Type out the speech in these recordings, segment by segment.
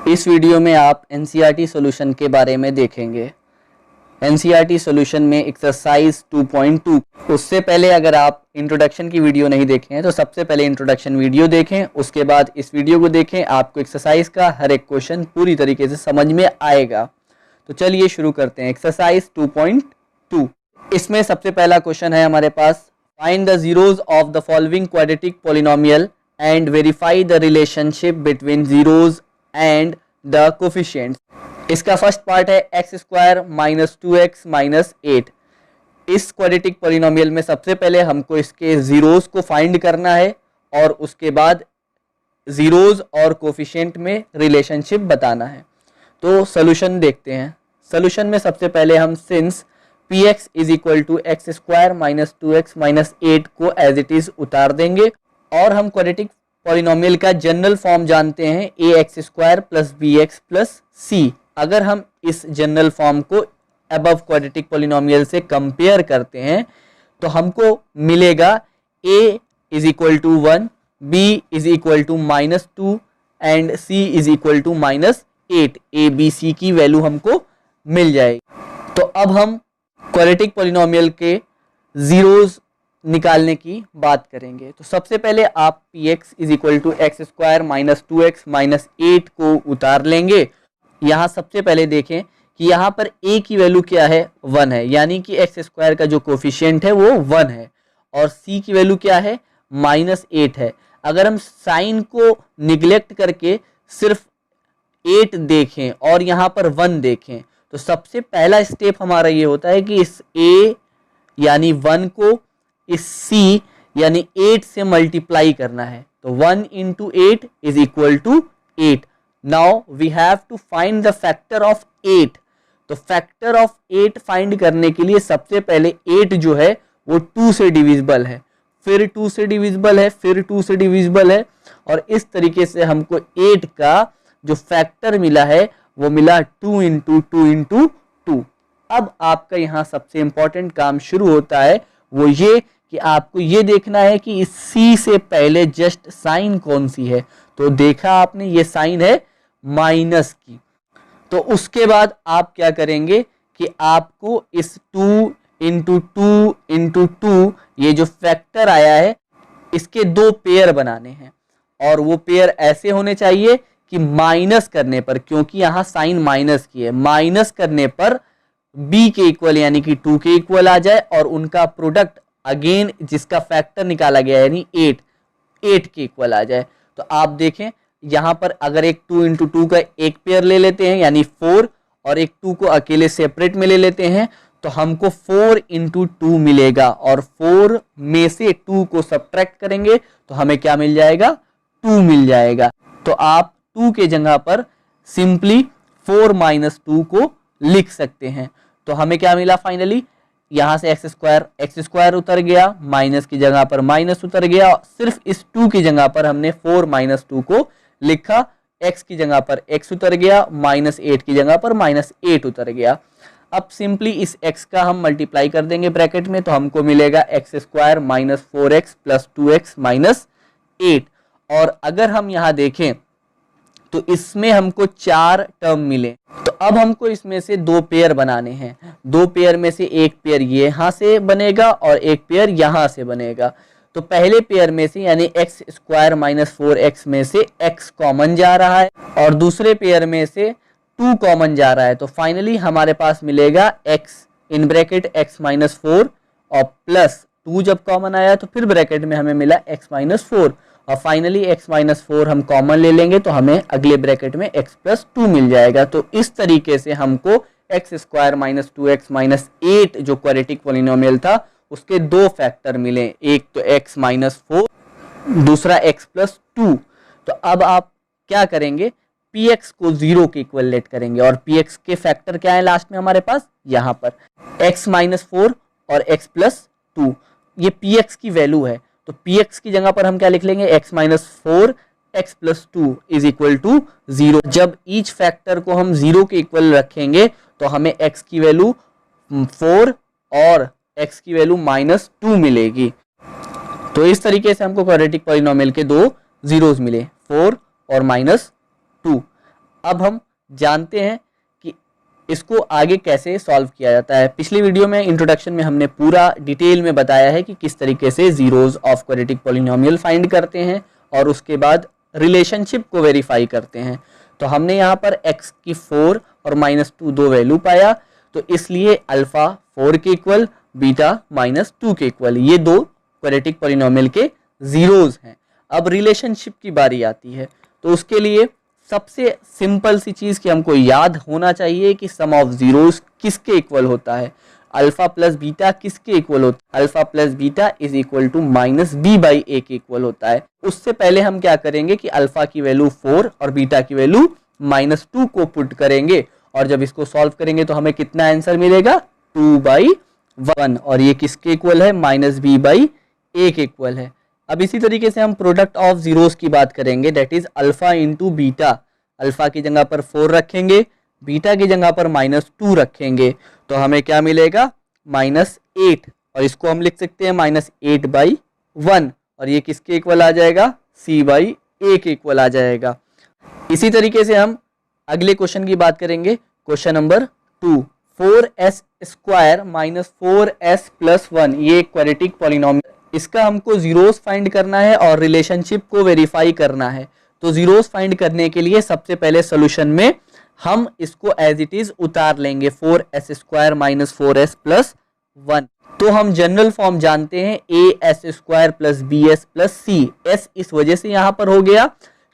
इस वीडियो में आप एनसीईआरटी सॉल्यूशन के बारे में देखेंगे। एनसीईआरटी सॉल्यूशन में एक्सरसाइज 2.2। उससे पहले अगर आप इंट्रोडक्शन की वीडियो नहीं देखे हैं तो सबसे पहले इंट्रोडक्शन वीडियो देखें, उसके बाद इस वीडियो को देखें। आपको एक्सरसाइज का हर एक क्वेश्चन पूरी तरीके से समझ में आएगा। तो चलिए शुरू करते हैं। एक्सरसाइज 2.2, इसमें सबसे पहला क्वेश्चन है हमारे पास, find the zeros of the following quadratic polynomial and verify the relationship between zeros and the coefficients. इसका फर्स्ट पार्ट है X square minus 2x minus 8। इस क्वाड्रेटिक पॉलिनोमियल में सबसे पहले हमको इसके जीरोज को फाइंड करना है और उसके बाद जीरोज और कोफिशिएंट में रिलेशनशिप बताना है। तो सोल्यूशन देखते हैं। सोल्यूशन में सबसे पहले हम since px is equal to x square minus 2x minus 8 को एज इट इज उतार देंगे और हम क्वाड्रेटिक पॉलिनोमियल का जनरल फॉर्म जानते हैं ax square plus bx plus c। अगर हम इस जनरल फॉर्म को अबव क्वाड्रेटिक पॉलिनोमियल से कंपेयर करते हैं तो हमको मिलेगा a is equal to 1, b is equal to minus 2 and c is equal to minus 8। a b c की वैल्यू हमको मिल जाएगी। तो अब हम क्वाड्रेटिक पॉलिनोमियल के जीरोज निकालने की बात करेंगे। तो सबसे पहले आप px is equal to x square minus 2x minus 8 को उतार लेंगे। यहाँ सबसे पहले देखें कि यहाँ पर a की वैल्यू क्या है, 1 है, यानी कि एक्स स्क्वायर का जो कोफिशिएंट है वो 1 है और c की वैल्यू क्या है, माइनस 8 है। अगर हम साइन को निगलेक्ट करके सिर्फ 8 देखें और यहाँ पर 1 देखें तो सबसे पहला स्टेप हमारा ये होता है कि इस a यानी 1 को इस c यानी 8 से मल्टीप्लाई करना है। तो 1 into 8 is equal to 8। Now we have to find the factor of 8। तो फैक्टर ऑफ 8 फाइंड करने के लिए सबसे पहले 8 जो है वो 2 से डिविजिबल है, फिर 2 से डिविजिबल है, फिर 2 से डिविजिबल है और इस तरीके से हमको 8 का जो फैक्टर मिला है वो मिला 2 इंटू 2 इंटू 2। अब आपका यहाँ सबसे इंपॉर्टेंट काम शुरू होता है, वो ये कि आपको ये देखना है कि इस c से पहले जस्ट साइन कौन सी है। तो देखा आपने, ये साइन है माइनस की। तो उसके बाद आप क्या करेंगे कि आपको इस 2 इंटू 2 इंटू 2 ये जो फैक्टर आया है इसके दो पेयर बनाने हैं और वो पेयर ऐसे होने चाहिए कि माइनस करने पर, क्योंकि यहाँ साइन माइनस की है, माइनस करने पर b के इक्वल यानी कि 2 के इक्वल आ जाए और उनका प्रोडक्ट अगेन जिसका फैक्टर निकाला गया यानी 8 के इक्वल आ जाए। तो आप देखें यहाँ पर अगर एक 2 इंटू 2 का एक पेयर ले लेते हैं यानी 4 और एक 2 को अकेले सेपरेट में ले लेते हैं तो हमको 4 इंटू 2 मिलेगा और 4 में से 2 को सब्ट्रैक्ट करेंगे तो हमें क्या मिल जाएगा, 2 मिल जाएगा। तो आप 2 के जगह पर सिंपली 4 माइनस 2 को लिख सकते हैं। तो हमें क्या मिला फाइनली, यहाँ से एक्स स्क्वायर उतर गया, माइनस की जगह पर माइनस उतर गया, सिर्फ इस 2 की जगह पर हमने 4 माइनस 2 को लिखा, x की जगह पर x उतर गया, माइनस 8 की जगह पर माइनस 8 उतर गया। अब सिंपली इस x का हम मल्टीप्लाई कर देंगे ब्रैकेट में तो हमको मिलेगा x square minus 4x plus 2x minus 8। और अगर हम यहाँ देखें तो इसमें हमको 4 टर्म मिले। तो अब हमको इसमें से 2 पेयर बनाने हैं। 2 पेयर में से एक पेयर यहाँ से बनेगा और एक पेयर यहाँ से बनेगा। तो पहले पेयर में से यानी एक्स स्क्वायर माइनस 4x में से x कॉमन जा रहा है और दूसरे पेयर में से 2 कॉमन जा रहा है। तो फाइनली हमारे पास मिलेगा x in bracket x minus 4 और प्लस 2 जब कॉमन आया तो फिर ब्रैकेट में हमें मिला x माइनस 4 और फाइनली x माइनस 4 हम कॉमन ले लेंगे तो हमें अगले ब्रैकेट में x प्लस 2 मिल जाएगा। तो इस तरीके से हमको x square minus 2x minus 8 जो क्वाड्रेटिक पॉलिनोमियल था उसके 2 फैक्टर मिले, एक तो x माइनस 4, दूसरा x प्लस 2। तो अब आप क्या करेंगे, px को 0 के इक्वल लेट करेंगे और px के फैक्टर क्या है लास्ट में हमारे पास, यहाँ पर x माइनस 4 और x प्लस 2, ये px की वैल्यू है। तो px की जगह पर हम क्या लिख लेंगे, x minus 4 x plus 2 is equal to 0। जब ईच फैक्टर को हम 0 के इक्वल रखेंगे तो हमें x की वैल्यू 4 और x की वैल्यू माइनस 2 मिलेगी। तो इस तरीके से हमको क्वाड्रेटिक पॉलिनोमियल के 2 जीरोज मिले, 4 और माइनस 2। अब हम जानते हैं कि इसको आगे कैसे सॉल्व किया जाता है। पिछली वीडियो में इंट्रोडक्शन में हमने पूरा डिटेल में बताया है कि किस तरीके से zeros of quadratic polynomial find करते हैं और उसके बाद रिलेशनशिप को वेरीफाई करते हैं। तो हमने यहाँ पर x की 4 और -2 दो वैल्यू पाया, तो इसलिए अल्फा 4 के इक्वल, बीटा -2 के इक्वल, ये दो क्वाड्रेटिक पॉलिनोमियल के जीरोज हैं। अब रिलेशनशिप की बारी आती है, तो उसके लिए सबसे सिंपल सी चीज़ कि हमको याद होना चाहिए कि सम ऑफ जीरोज किसके इक्वल होता है, अल्फा प्लस बीटा किसके इक्वल होता है, alpha plus beta is equal to -b/a के इक्वल होता है। उससे पहले हम क्या करेंगे कि अल्फा की वैल्यू 4 और बीटा की वैल्यू -2 को पुट करेंगे, और जब इसको सॉल्व करेंगे तो हमें कितना आंसर मिलेगा, 2/1, और ये किसके इक्वल है, -b/a के इक्वल है। अब इसी तरीके से हम प्रोडक्ट ऑफ जीरोस की बात करेंगे, that is alpha into beta. Alpha की जगह पर 4 रखेंगे, बीटा की जगह पर -2 रखेंगे, तो हमें क्या मिलेगा, -8, और इसको हम लिख सकते हैं -8/1, और ये किसके इक्वल आ जाएगा, c/a के इक्वल आ जाएगा। इसी तरीके से हम अगले क्वेश्चन की बात करेंगे, क्वेश्चन नंबर 2, 4s² - 4s + 1, ये क्वाड्रेटिक पॉलिनोमियल, इसका हमको जीरोस फाइंड करना है और रिलेशनशिप को वेरीफाई करना है। तो जीरोस फाइंड करने के लिए सबसे पहले सोल्यूशन में हम इसको एज इट इज उतार लेंगे, 4s² - 4s + 1। तो हम जनरल फॉर्म जानते हैं as² + bs + c। s इस वजह से यहाँ पर हो गया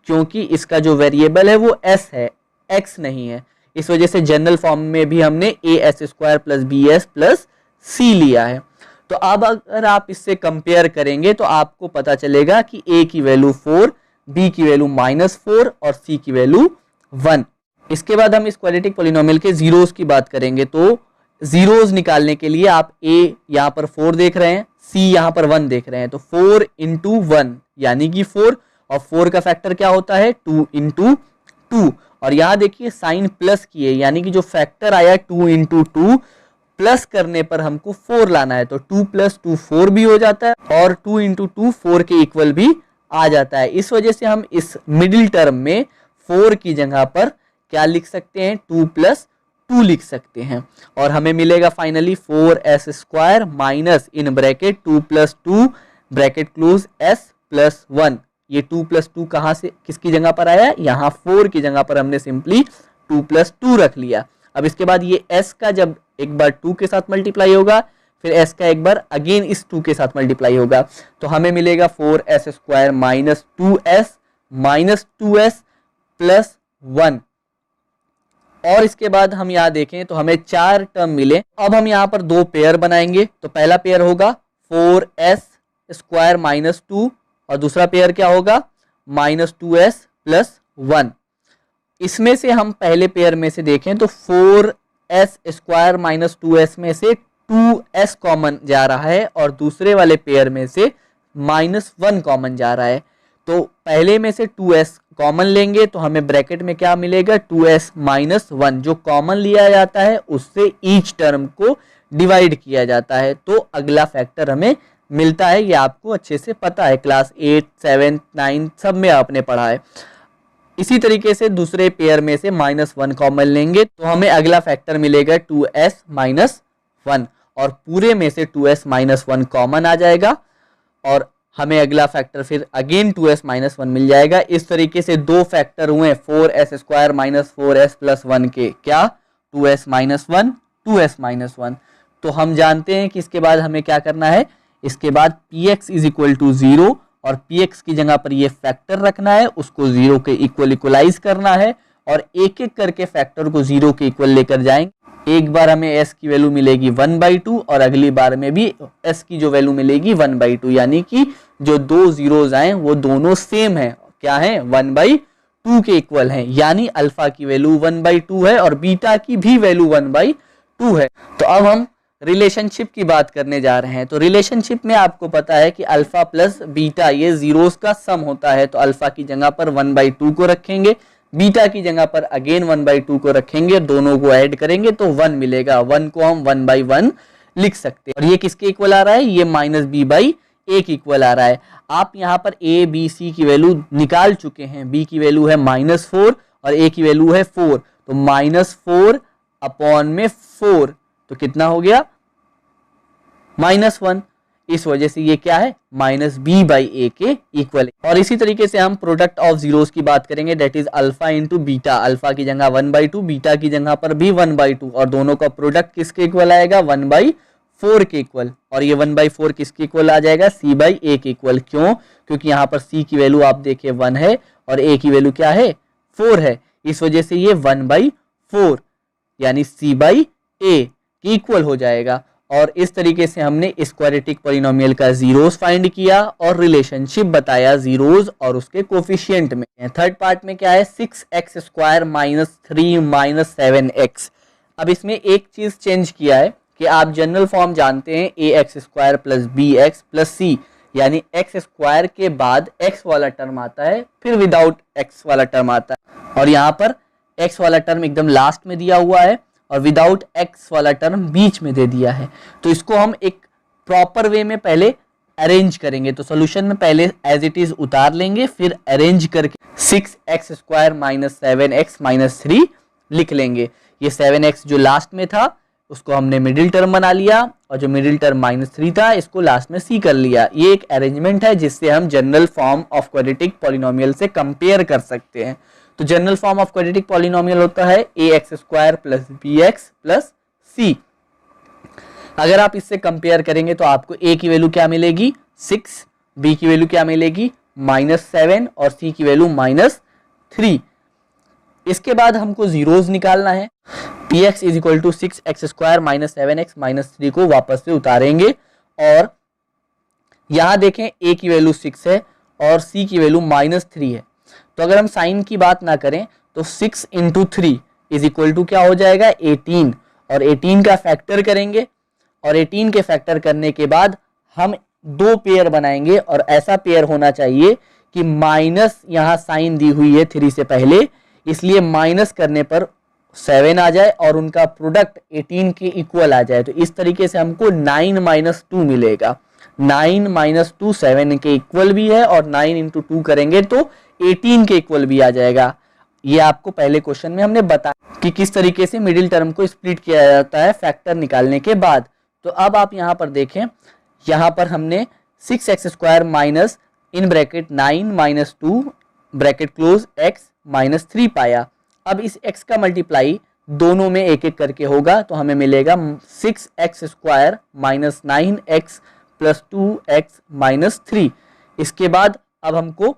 क्योंकि इसका जो वेरिएबल है वो s है, x नहीं है, इस वजह से जनरल फॉर्म में भी हमने as² + bs + c लिया है। तो अब अगर आप इससे कंपेयर करेंगे तो आपको पता चलेगा कि a की वैल्यू 4, b की वैल्यू -4 और c की वैल्यू 1। इसके बाद हम इस क्वाड्रेटिक पॉलिनोमियल के जीरोस की बात करेंगे। तो जीरोस निकालने के लिए आप a यहाँ पर 4 देख रहे हैं, c यहाँ पर 1 देख रहे हैं, तो 4 × 1 यानी कि 4, और 4 का फैक्टर क्या होता है, 2 × 2, और यहाँ देखिए साइन प्लस किए, यानी कि जो फैक्टर आया 2 × 2 प्लस करने पर हमको 4 लाना है, तो 2 + 2 4 भी हो जाता है, और 2 × 2 4 के इक्वल भी आ जाता है। इस वजह से हम इस मिडिल टर्म में 4 की जगह पर क्या लिख सकते हैं, 2 + 2 लिख सकते हैं, और हमें मिलेगा finally 4s² minus in bracket 2 + 2 bracket close s + 1। ये 2 + 2 कहाँ से किसकी जगह पर आया, यहाँ 4 की जगह पर हमने सिंपली 2 + 2 रख लिया। अब इसके बाद ये s का जब एक बार 2 के साथ मल्टीप्लाई होगा, फिर s का एक बार अगेन इस 2 के साथ मल्टीप्लाई होगा, तो हमें मिलेगा 4s² - 2s - 2s + 1। और इसके बाद हम यहाँ देखें तो हमें 4 टर्म मिले। अब हम यहाँ पर दो पेयर बनाएंगे, तो पहला पेयर होगा 4s² - 2 और दूसरा पेयर क्या होगा, -2s + 1। इसमें से हम पहले पेयर में से देखें तो 4s² - 2s में से 2s कॉमन जा रहा है और दूसरे वाले पेयर में से -1 कॉमन जा रहा है। तो पहले में से 2s कॉमन लेंगे तो हमें ब्रैकेट में क्या मिलेगा, 2s - 1, जो कॉमन लिया जाता है उससे ईच टर्म को डिवाइड किया जाता है, तो अगला फैक्टर हमें मिलता है। ये आपको अच्छे से पता है, क्लास 8, 7, 9 सब में आपने पढ़ा है। इसी तरीके से दूसरे पेयर में से -1 कॉमन लेंगे तो हमें अगला फैक्टर मिलेगा 2s - 1, और पूरे में से 2s - 1 कॉमन आ जाएगा और हमें अगला फैक्टर फिर अगेन 2s - 1 मिल जाएगा। इस तरीके से दो फैक्टर हुए 4s² - 4s + 1 के, क्या, 2s - 1, 2s - 1। तो हम जानते हैं कि इसके बाद हमें क्या करना है, इसके बाद px = 0 और px की जगह पर ये फैक्टर रखना है, उसको 0 के इक्वल इक्वलाइज करना है और एक एक करके फैक्टर को 0 के इक्वल लेकर जाएंगे। एक बार हमें s की वैल्यू मिलेगी 1/2 और अगली बार में भी s की जो वैल्यू मिलेगी 1/2, यानी कि जो दो जीरोज आए वो दोनों सेम है, क्या है, 1/2 के इक्वल है, यानी अल्फा की वैल्यू 1/2 है और बीटा की भी वैल्यू 1/2 है। तो अब हम रिलेशनशिप की बात करने जा रहे हैं। तो रिलेशनशिप में आपको पता है कि अल्फा प्लस बीटा ये जीरोस का सम होता है, तो अल्फा की जगह पर 1/2 को रखेंगे, बीटा की जगह पर अगेन 1/2 को रखेंगे, दोनों को ऐड करेंगे तो 1 मिलेगा। 1 को हम 1/1 लिख सकते हैं। और ये किसके इक्वल आ रहा है, ये -b/a के इक्वल आ रहा है। आप यहाँ पर a b c की वैल्यू निकाल चुके हैं, b की वैल्यू है -4 और ए की वैल्यू है 4, तो -4 अपॉन में 4, तो कितना हो गया -1। इस वजह से ये क्या है -b/a के इक्वल है। और इसी तरीके से हम प्रोडक्ट ऑफ जीरोस की बात करेंगे, that is alpha into beta, alpha की जगह 1/2, बीटा की जगह पर भी 1/2, और दोनों का प्रोडक्ट किसके इक्वल आएगा 1/4 के इक्वल, और ये 1/4 किसके इक्वल आ जाएगा c/a के इक्वल। क्यों? क्योंकि यहाँ पर c की वैल्यू आप देखिए 1 है और a की वैल्यू क्या है 4 है, इस वजह से ये 1/4 यानी c/a के इक्वल हो जाएगा। और इस तरीके से हमने स्क्वाड्रेटिक पॉलिनोमियल का जीरोस फाइंड किया और रिलेशनशिप बताया जीरोस और उसके कोफिशिएंट में। थर्ड पार्ट में क्या है 6x² - 3 - 7x। अब इसमें एक चीज चेंज किया है कि आप जनरल फॉर्म जानते हैं ax² + bx + c, यानी x² के बाद x वाला टर्म आता है, फिर विदाउट x वाला टर्म आता है, और यहाँ पर x वाला टर्म एकदम लास्ट में दिया हुआ है और विदाउट x वाला टर्म बीच में दे दिया है। तो इसको हम एक प्रॉपर वे में पहले अरेंज करेंगे, तो सॉल्यूशन में पहले एज इट इज उतार लेंगे, फिर अरेंज करके 6x² - 7x - 3 लिख लेंगे। ये 7x जो लास्ट में था उसको हमने मिडिल टर्म बना लिया, और जो मिडिल टर्म -3 था इसको लास्ट में c कर लिया। ये एक अरेंजमेंट है जिससे हम general form of quadratic polynomial से कंपेयर कर सकते हैं। तो general form of quadratic polynomial होता है ax² + bx + c। अगर आप इससे कंपेयर करेंगे तो आपको a की वैल्यू क्या मिलेगी 6, b की वैल्यू क्या मिलेगी -7 और c की वैल्यू -3। इसके बाद हमको जीरोस निकालना है। px = 6x² - 7x - 3 को वापस से उतारेंगे, और यहां देखें a की वैल्यू 6 है और c की वैल्यू -3 है। तो अगर हम साइन की बात ना करें तो 6 × 3 = क्या हो जाएगा 18, और 18 का फैक्टर करेंगे, और 18 के फैक्टर करने के बाद हम दो पेयर बनाएंगे, और ऐसा पेयर होना चाहिए कि माइनस यहाँ साइन दी हुई है 3 से पहले, इसलिए माइनस करने पर 7 आ जाए और उनका प्रोडक्ट 18 के इक्वल आ जाए। तो इस तरीके से हमको 9 - 2 मिलेगा। 9 - 2 7 के इक्वल भी है, और 9 × 2 करेंगे तो 18 के इक्वल भी आ जाएगा। ये आपको पहले क्वेश्चन में हमने बताया कि किस तरीके से मिडिल टर्म को स्प्लिट किया जाता है फैक्टर निकालने के बाद। तो अब आप यहाँ पर देखें, यहाँ पर हमने 6x² minus in bracket 9 - 2 bracket close x -3 पाया। अब इस x का मल्टीप्लाई दोनों में एक एक करके होगा, तो हमें मिलेगा 6x² - 9x + 2x - 3। इसके बाद अब हमको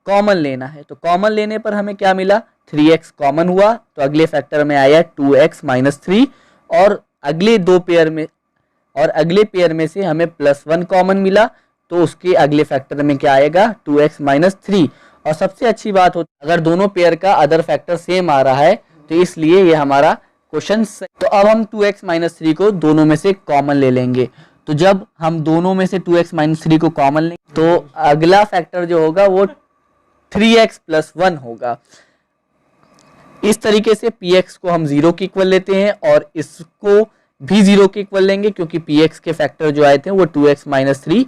कॉमन लेना है, तो कॉमन लेने पर हमें क्या मिला 3x कॉमन हुआ, तो अगले फैक्टर में आया 2x - 3, और अगले पेयर में से हमें +1 कॉमन मिला, तो उसके अगले फैक्टर में क्या आएगा 2x - 3। और सबसे अच्छी बात होती है अगर दोनों पेयर का अदर फैक्टर सेम आ रहा है, तो इसलिए ये हमारा क्वेश्चन। तो अब हम 2x - 3 को दोनों में से कॉमन ले लेंगे। तो जब हम दोनों में से 2x - 3 को कॉमन लेंगे तो अगला फैक्टर जो होगा वो 3x + 1 होगा। इस तरीके से px को हम 0 के इक्वल लेते हैं, और इसको भी 0 के इक्वल लेंगे, क्योंकि px के फैक्टर जो आए थे वो 2x - 3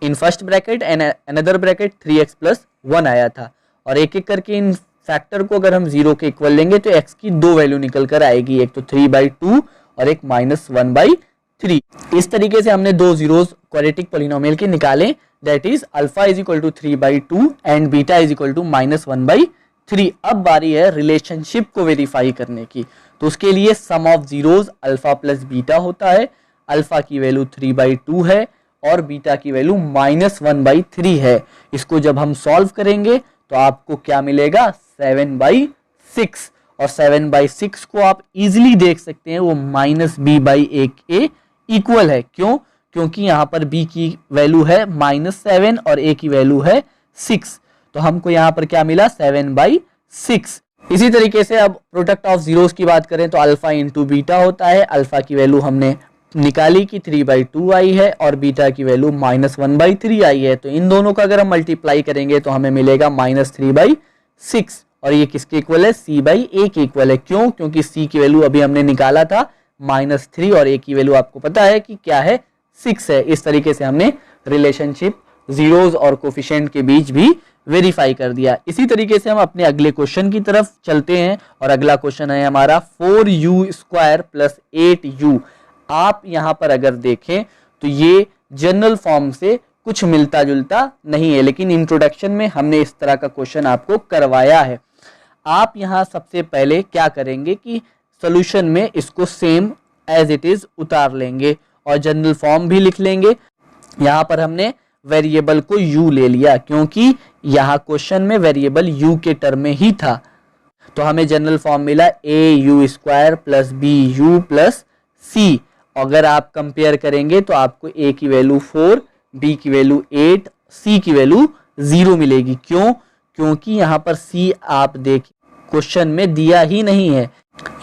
in first bracket and another bracket 3x + 1 आया था। और एक एक करके इन फैक्टर को अगर हम 0 के इक्वल लेंगे तो x की दो वैल्यू निकल कर आएगी, एक तो 3/2 और एक -1/3। इस तरीके से हमने दो जीरोस क्वाड्रेटिक पॉलिनोमियल के निकाले, that is alpha = 3/2 and beta = -1/3। अब बारी है रिलेशनशिप को वेरीफाई करने की। तो उसके लिए सम ऑफ जीरोस अल्फा + बीटा होता है। अल्फा की वैल्यू 3/2 है और बीटा की वैल्यू -1/3 है। इसको जब हम सॉल्व करेंगे तो आपको क्या मिलेगा 7/6, और 7/6 को आप इजीली देख सकते हैं वो -b/a के इक्वल है। क्यों? क्योंकि यहाँ पर b की वैल्यू है -7 और a की वैल्यू है 6, तो हमको यहाँ पर क्या मिला 7/6। इसी तरीके से अब प्रोडक्ट ऑफ जीरोस की बात करें तो अल्फा × बीटा होता है। अल्फा की वैल्यू हमने निकाली कि 3/2 आई है और बीटा की वैल्यू -1/3 आई है। तो इन दोनों का अगर हम मल्टीप्लाई करेंगे तो हमें मिलेगा -3/6, और ये किसके इक्वल है c/a के इक्वल है। क्यों? क्योंकि c की वैल्यू अभी हमने निकाला था -3 और a की वैल्यू आपको पता है कि क्या है 6 है। इस तरीके से हमने रिलेशनशिप जीरोज और कोफिशिएंट के बीच भी वेरीफाई कर दिया। इसी तरीके से हम अपने अगले क्वेश्चन की तरफ चलते हैं और अगला क्वेश्चन है हमारा 4u² प्लस 8u। आप यहाँ पर अगर देखें तो ये जनरल फॉर्म से कुछ मिलता जुलता नहीं है, लेकिन इंट्रोडक्शन में हमने इस तरह का क्वेश्चन आपको करवाया है। आप यहाँ सबसे पहले क्या करेंगे कि सॉल्यूशन में इसको सेम एज इट इज उतार लेंगे और जनरल फॉर्म भी लिख लेंगे। यहाँ पर हमने वेरिएबल को u ले लिया क्योंकि यहाँ क्वेश्चन में वेरिएबल u के टर्म में ही था, तो हमें जनरल फॉर्म मिला au² plus bu plus c। अगर आप कंपेयर करेंगे तो आपको a की वैल्यू 4, b की वैल्यू 8, c की वैल्यू 0 मिलेगी। क्यों? क्योंकि यहाँ पर c आप देखिए क्वेश्चन में दिया ही नहीं है।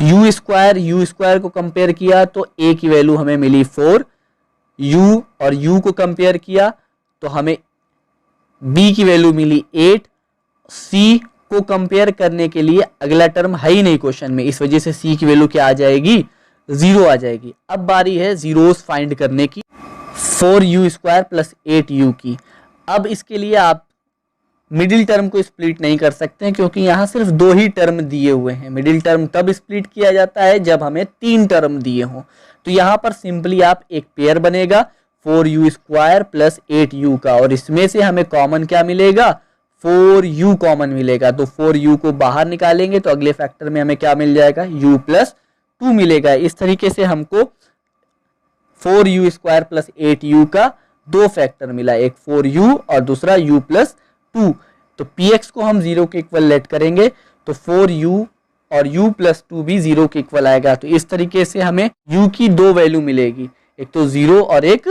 u² को कंपेयर किया तो a की वैल्यू हमें मिली 4, u और u को कंपेयर किया तो हमें b की वैल्यू मिली 8, c को कंपेयर करने के लिए अगला टर्म है ही नहीं क्वेश्चन में, इस वजह से c की वैल्यू क्या आ जाएगी? 0 आ जाएगी। अब बारी है जीरोस फाइंड करने की 4u² प्लस 8u की। अब इसके लिए आप मिडिल टर्म को स्प्लिट नहीं कर सकते हैं क्योंकि यहाँ सिर्फ 2 ही टर्म दिए हुए हैं। मिडिल टर्म तब स्प्लिट किया जाता है जब हमें 3 टर्म दिए हों। तो यहाँ पर सिंपली आप एक पेयर बनेगा 4u² प्लस 8u का, और इसमें से हमें कॉमन क्या मिलेगा? 4u कॉमन मिलेगा। तो 4u को बाहर निकालेंगे तो अगले फैक्टर में हमें क्या मिल जाएगा? u प्लस 2 मिलेगा। इस तरीके से हमको 4u² प्लस 8u का 2 फैक्टर मिला, एक 4u और दूसरा u प्लस 2। तो px को हम 0 के इक्वल लेट करेंगे तो 4u और u प्लस 2 भी 0 के इक्वल आएगा। तो इस तरीके से हमें u की 2 वैल्यू मिलेगी, एक तो 0 और एक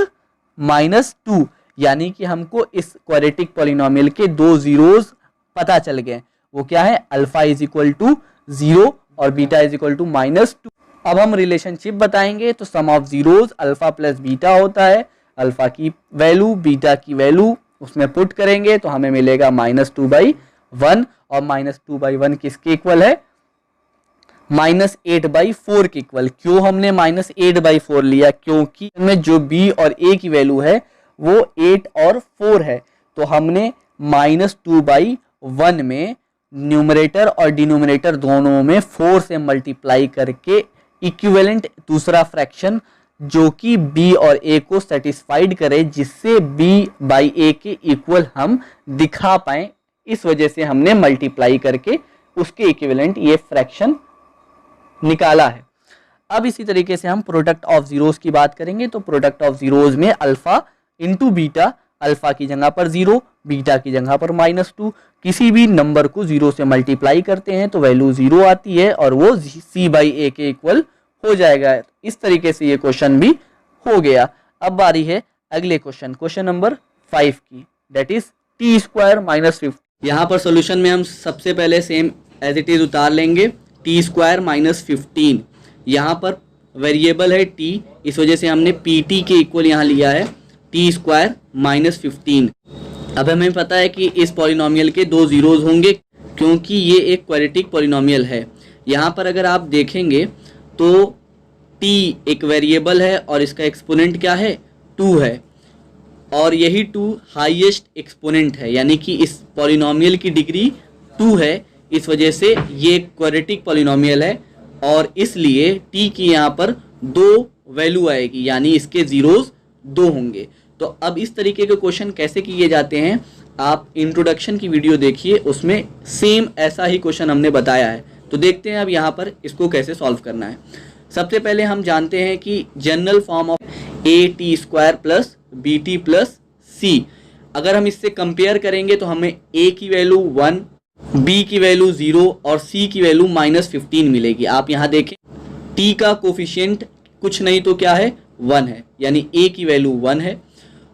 -2, यानी कि हमको इस क्वाड्रेटिक पॉलिनोमियल के 2 जीरोस पता चल गए। वो क्या है? अल्फा इज इक्वल टू 0 और बीटा इज इक्वल टू -2। अब हम रिलेशनशिप बताएंगे तो sum of zeros alpha plus beta होता है। अल्फा की वैल्यू बीटा की वैल्यू उसमें पुट करेंगे तो हमें मिलेगा -2/1, और -2/1 किसके इक्वल है? -8/4 के इक्वल। क्यों हमने -8/4 लिया? क्योंकि इनमें जो b और a की वैल्यू है वो 8 और 4 है। तो हमने -2/1 में न्यूमरेटर और डिनोमिनेटर दोनों में 4 से मल्टीप्लाई करके इक्विवेलेंट दूसरा फ्रैक्शन जो कि b और a को सेटिस्फाइड करे, जिससे b/a के इक्वल हम दिखा पाए, इस वजह से हमने मल्टीप्लाई करके उसके इक्विवेलेंट ये फ्रैक्शन निकाला है। अब इसी तरीके से हम प्रोडक्ट ऑफ जीरोस की बात करेंगे तो प्रोडक्ट ऑफ जीरोस में अल्फा इंटू बीटा, अल्फा की जगह पर 0, बीटा की जगह पर -2, किसी भी नंबर को 0 से मल्टीप्लाई करते हैं तो वैल्यू 0 आती है और वो c/a के इक्वल हो जाएगा। इस तरीके से ये क्वेश्चन भी हो गया। अब बारी है अगले क्वेश्चन, क्वेश्चन नंबर 5 की, दैट इज t² - 15। यहाँ पर सॉल्यूशन में हम सबसे पहले सेम एज इट इज उतार लेंगे t² - 15। यहाँ पर वेरिएबल है t, इस वजह से हमने pt के इक्वल यहाँ लिया है t² - 15। अब हमें पता है कि इस पॉलिनोमियल के 2 जीरोज होंगे क्योंकि ये एक क्वाड्रेटिक पॉलिनोमियल है। यहाँ पर अगर आप देखेंगे तो t एक वेरिएबल है और इसका एक्सपोनेंट क्या है? 2 है, और यही 2 हाईएस्ट एक्सपोनेंट है, यानी कि इस पॉलिनोमियल की डिग्री 2 है। इस वजह से ये क्वाड्रेटिक पॉलिनोमियल है और इसलिए t की यहाँ पर 2 वैल्यू आएगी, यानी इसके जीरोस 2 होंगे। तो अब इस तरीके के क्वेश्चन कैसे किए जाते हैं, आप इंट्रोडक्शन की वीडियो देखिए, उसमें सेम ऐसा ही क्वेश्चन हमने बताया है। तो देखते हैं अब यहाँ पर इसको कैसे सॉल्व करना है। सबसे पहले हम जानते हैं कि general form of at² plus bt plus c, अगर हम इससे कंपेयर करेंगे तो हमें a की वैल्यू 1, b की वैल्यू 0 और c की वैल्यू -15 मिलेगी। आप यहाँ देखें t का कोफिशिएंट कुछ नहीं तो क्या है? 1 है, यानी a की वैल्यू 1 है,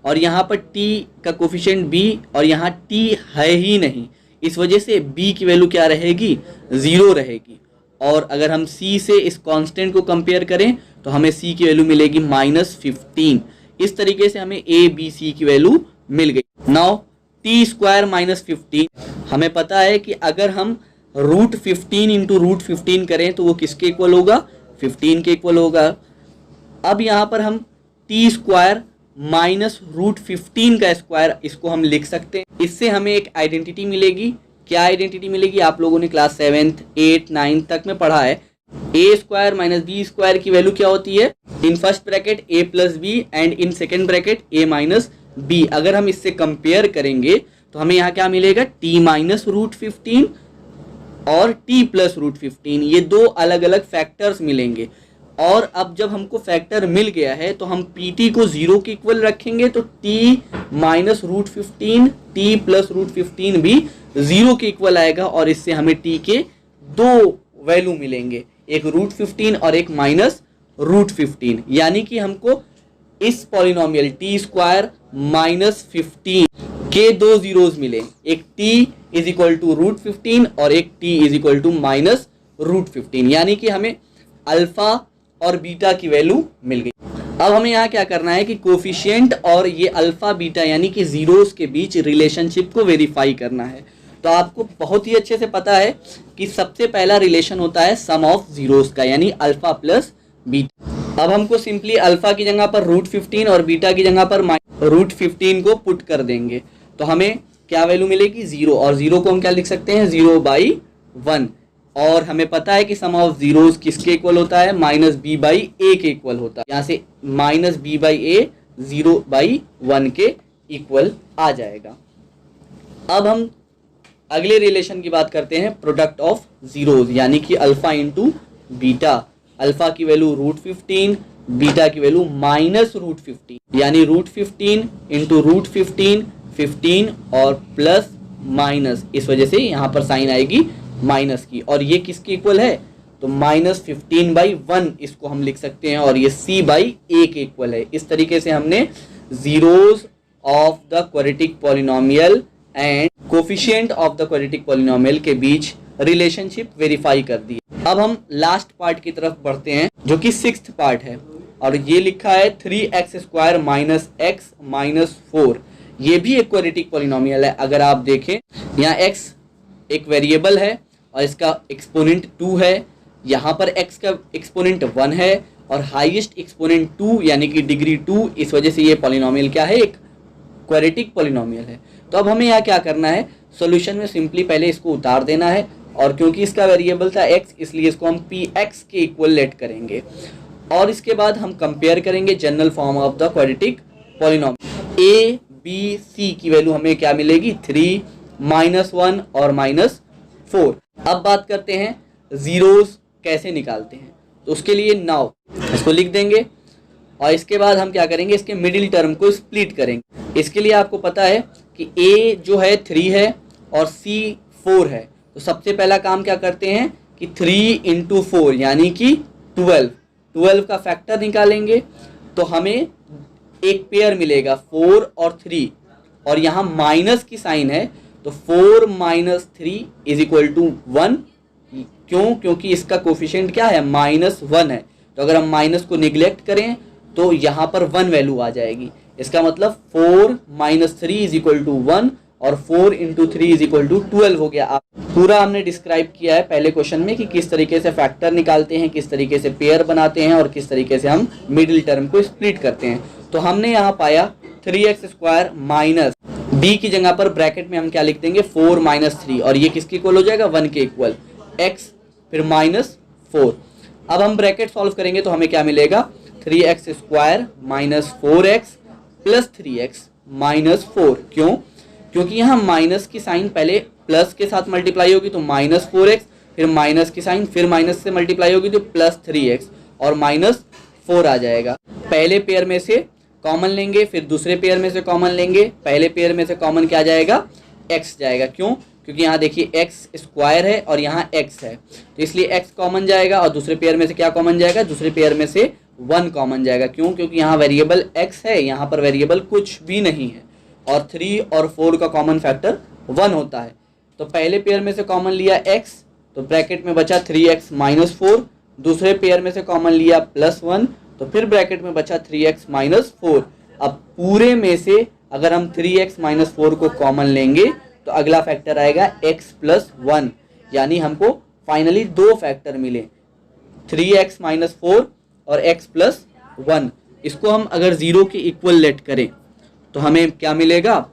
और यहाँ पर t का कोफिशिएंट b और यहाँ t है ही नहीं, इस वजह से b की वैल्यू क्या रहेगी? 0 रहेगी। और अगर हम c से इस कांस्टेंट को कंपेयर करें तो हमें c की वैल्यू मिलेगी -15। इस तरीके से हमें a b c की वैल्यू मिल गई। नाउ t² - 15, हमें पता है कि अगर हम √15 इंटू √15 करें तो वो किसके इक्वल होगा? 15 के इक्वल होगा। अब यहाँ पर हम t² -√15 का स्क्वायर, इसको हम लिख सकते हैं। इससे हमें एक आइडेंटिटी मिलेगी। क्या आइडेंटिटी मिलेगी? आप लोगों ने क्लास 7th 8th 9th तक में पढ़ा है। a square minus b square की वैल्यू क्या होती है? In first bracket a plus b and in second bracket a minus b. अगर हम इससे कंपेयर करेंगे तो हमें यहाँ क्या मिलेगा? t माइनस √15 और t प्लस √15, ये दो अलग अलग फैक्टर्स मिलेंगे। और अब जब हमको फैक्टर मिल गया है तो हम pt को 0 के इक्वल रखेंगे, तो t माइनस √15 t प्लस √15 भी 0 के इक्वल आएगा, और इससे हमें t के दो वैल्यू मिलेंगे, एक √15 और एक माइनस √15। यानी कि हमको इस पॉलिनोमियल टी स्क्वायर माइनस 15 के दो जीरोस मिले, एक t इज इक्वल टू √15 और एक t is equal to minus √15। यानी कि हमें अल्फा और बीटा की वैल्यू मिल गई। अब हमें यहाँ क्या करना है कि कोफिशिएंट और ये अल्फा बीटा यानी कि जीरोस के बीच रिलेशनशिप को वेरीफाई करना है। तो आपको बहुत ही अच्छे से पता है कि सबसे पहला रिलेशन होता है सम ऑफ जीरोस का, यानी अल्फा प्लस बीटा। अब हमको सिंपली अल्फा की जगह पर √15 और बीटा की जगह पर √15 को पुट कर देंगे, तो हमें क्या वैल्यू मिलेगी? 0। और 0 को हम क्या लिख सकते हैं? 0/1। और हमें पता है कि सम ऑफ जीरोस किसके इक्वल होता है? -b/a के इक्वल होता है। यहाँ से -b/a 0/1 के इक्वल आ जाएगा। अब हम अगले रिलेशन की बात करते हैं, प्रोडक्ट ऑफ जीरोस, यानी कि अल्फा इंटू बीटा। अल्फा की वैल्यू √15, बीटा की वैल्यू -√15, यानी √15 इंटू √15, 15 और प्लस माइनस, इस वजह से यहाँ पर साइन आएगी माइनस की। और ये किसके इक्वल है? तो -15/1 इसको हम लिख सकते हैं, और ये c/a के इक्वल है। इस तरीके से हमने zeros of the quadratic polynomial and coefficient of the quadratic polynomial के बीच रिलेशनशिप वेरीफाई कर दी। अब हम लास्ट पार्ट की तरफ बढ़ते हैं, जो कि 6th पार्ट है, और ये लिखा है 3x² माइनस x माइनस 4। ये भी एक क्वाड्रेटिक पॉलिनोमियल है। अगर आप देखें, यहाँ x एक वेरिएबल है और इसका एक्सपोनेंट 2 है, यहाँ पर x का एक्सपोनेंट 1 है और हाईएस्ट एक्सपोनेंट 2 यानी कि डिग्री 2। इस वजह से ये पॉलिनोमियल क्या है? एक क्वाड्रेटिक पॉलिनोमियल है। तो अब हमें यहाँ क्या करना है? सॉल्यूशन में सिंपली पहले इसको उतार देना है, और क्योंकि इसका वेरिएबल था x, इसलिए इसको हम px के इक्वल लेट करेंगे। और इसके बाद हम कंपेयर करेंगे general form of the quadratic polynomial. a b c की वैल्यू हमें क्या मिलेगी? 3, -1 और -4। अब बात करते हैं जीरोस कैसे निकालते हैं। तो उसके लिए नाउ इसको लिख देंगे, और इसके बाद हम क्या करेंगे? इसके मिडिल टर्म को स्प्लिट करेंगे। इसके लिए आपको पता है कि a जो है 3 है और c 4 है। तो सबसे पहला काम क्या करते हैं कि 3 × 4 यानी कि 12 का फैक्टर निकालेंगे, तो हमें एक पेयर मिलेगा 4 और 3, और यहाँ माइनस की साइन है, तो 4 - 3 इज इक्वल टू 1। क्यों? क्योंकि इसका कोफिशिएंट क्या है? -1 है। तो अगर हम माइनस को निगलेक्ट करें तो यहाँ पर 1 वैल्यू आ जाएगी। इसका मतलब 4 - 3 इज इक्वल टू 1, और 4 × 3 इज इक्वल टू 12 हो गया। पूरा हमने डिस्क्राइब किया है पहले क्वेश्चन में कि किस तरीके से फैक्टर निकालते हैं, किस तरीके से पेयर बनाते हैं, और किस तरीके से हम मिडिल टर्म को स्प्लिट करते हैं। तो हमने यहाँ पाया 3x² माइनस b की जगह पर ब्रैकेट में हम क्या लिख देंगे? 4 - 3, और ये किसके इक्वल हो जाएगा? 1 के इक्वल, x फिर -4। अब हम ब्रैकेट सॉल्व करेंगे तो हमें क्या मिलेगा? 3x² minus 4x plus 3x minus 4। क्यों? क्योंकि यहाँ माइनस की साइन पहले प्लस के साथ मल्टीप्लाई होगी तो -4x, फिर माइनस की साइन फिर माइनस से मल्टीप्लाई होगी तो +3x, और -4 आ जाएगा। पहले पेयर में से कॉमन लेंगे, फिर दूसरे पेयर में से कॉमन लेंगे। पहले पेयर में से कॉमन क्या जाएगा? x जाएगा। क्यों? क्योंकि यहाँ देखिए x² है और यहाँ x है, तो इसलिए x कॉमन जाएगा। और दूसरे पेयर में से क्या कॉमन जाएगा? दूसरे पेयर में से 1 कॉमन जाएगा। क्यों? क्योंकि यहाँ वेरिएबल x है, यहाँ पर वेरिएबल कुछ भी नहीं है, और 3 और 4 का कॉमन फैक्टर 1 होता है। तो पहले पेयर में से कॉमन लिया x, तो ब्रैकेट में बचा 3x - 4। दूसरे पेयर में से कॉमन लिया +1, तो फिर ब्रैकेट में बचा 3x - 4। अब पूरे में से अगर हम 3x - 4 को कॉमन लेंगे तो अगला फैक्टर आएगा x + 1, यानी हमको फाइनली 2 फैक्टर मिले, 3x - 4 और x + 1। इसको हम अगर 0 के इक्वल लेट करें तो हमें क्या मिलेगा,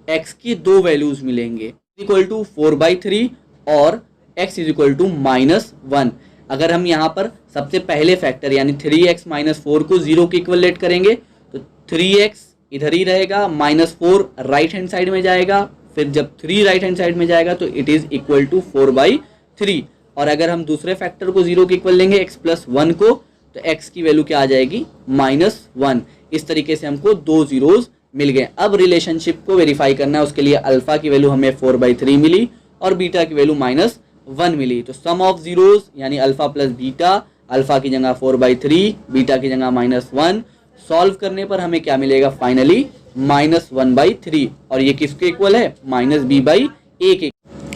x की दो वैल्यूज मिलेंगे, इक्वल टू 4/3 और x इज इक्वल टू -1। अगर हम यहाँ पर सबसे पहले फैक्टर यानी 3x - 4 को 0 के इक्वल लेट करेंगे तो 3x इधर ही रहेगा, -4 राइट हैंड साइड में जाएगा, फिर जब 3 राइट हैंड साइड में जाएगा तो इट इज इक्वल टू 4/3। और अगर हम दूसरे फैक्टर को 0 के इक्वल लेंगे x + 1 को, तो x की वैल्यू क्या आ जाएगी, -1। इस तरीके से हमको दो जीरोज मिल गए। अब रिलेशनशिप को वेरीफाई करना है, उसके लिए अल्फा की वैल्यू हमें 4/3 मिली और बीटा की वैल्यू -1 मिली। तो सम ऑफ जीरोज यानी अल्फा प्लस बीटा, अल्फा की जगह 4/3, बीटा की जगह -1, सॉल्व करने पर हमें क्या मिलेगा, फाइनली -1/3। और ये किसके इक्वल है, -b/a के।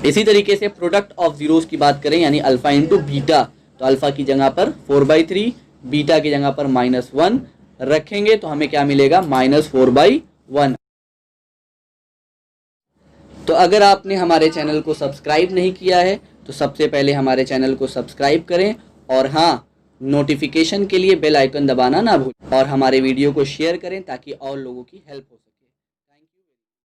इसी तरीके से प्रोडक्ट ऑफ जीरोज की बात करें यानी अल्फा इंटू बीटा, तो अल्फा की जगह पर 4/3, बीटा की जगह पर -1 रखेंगे तो हमें क्या मिलेगा, -4/1। तो अगर आपने हमारे चैनल को सब्सक्राइब नहीं किया है तो सबसे पहले हमारे चैनल को सब्सक्राइब करें और हाँ, नोटिफिकेशन के लिए बेल आइकन दबाना ना भूलें और हमारे वीडियो को शेयर करें ताकि और लोगों की हेल्प हो।